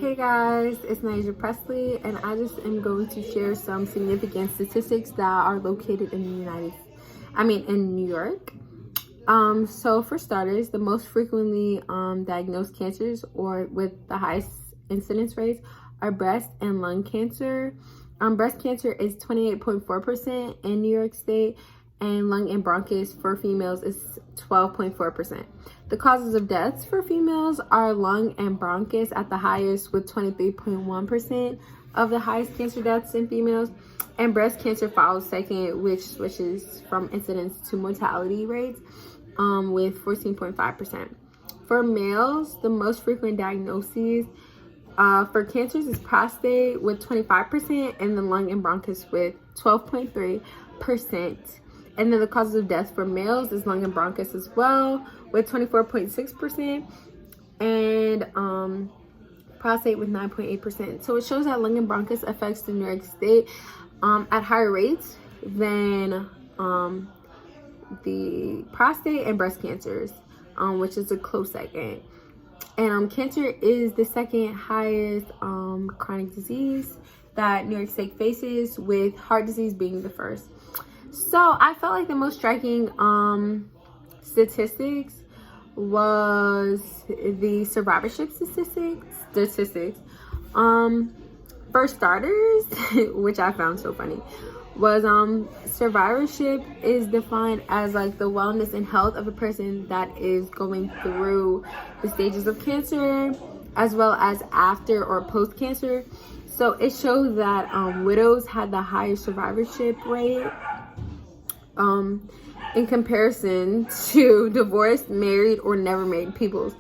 Hey guys, it's Naija Presley, and I just am going to share some significant statistics that are located in in New York. So for starters, the most frequently diagnosed cancers or with the highest incidence rates are breast and lung cancer. Breast cancer is 28.4% in New York State, and lung and bronchus for females is 12.4%. The causes of deaths for females are lung and bronchus at the highest with 23.1% of the highest cancer deaths in females, and breast cancer follows second, which switches from incidence to mortality rates with 14.5%. For males, the most frequent diagnoses for cancers is prostate with 25% and the lung and bronchus with 12.3%. And then the causes of death for males is lung and bronchus as well with 24.6% and prostate with 9.8%. So it shows that lung and bronchus affects the New York State at higher rates than the prostate and breast cancers, which is a close second. And cancer is the second highest chronic disease that New York State faces, with heart disease being the first. So I felt like the most striking statistics was the survivorship statistics. For starters, which I found so funny, was survivorship is defined as like the wellness and health of a person that is going through the stages of cancer as well as after or post cancer. So it shows that widows had the highest survivorship rate in comparison to divorced, married, or never married peoples.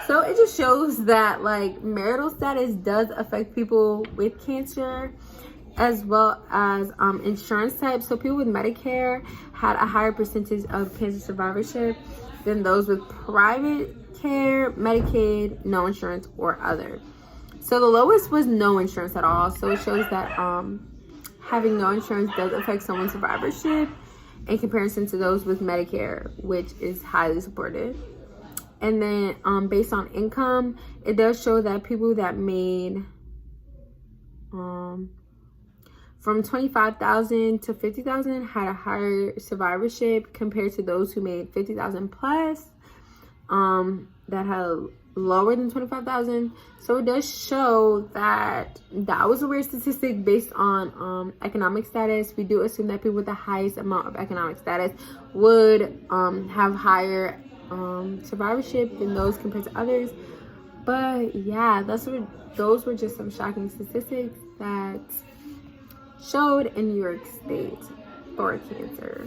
So it just shows that like marital status does affect people with cancer, as well as insurance type. So people with Medicare had a higher percentage of cancer survivorship than those with private care, Medicaid, no insurance, or other. So the lowest was no insurance at all. So it shows that having no insurance does affect someone's survivorship in comparison to those with Medicare, which is highly supported. And then based on income, it does show that people that made from 25,000 to 50,000 had a higher survivorship compared to those who made 50,000 plus that had lower than 25,000. So it does show that that was a weird statistic based on economic status. We do assume that people with the highest amount of economic status would have higher survivorship than those compared to others. But yeah, those were just some shocking statistics that showed in New York State for cancer.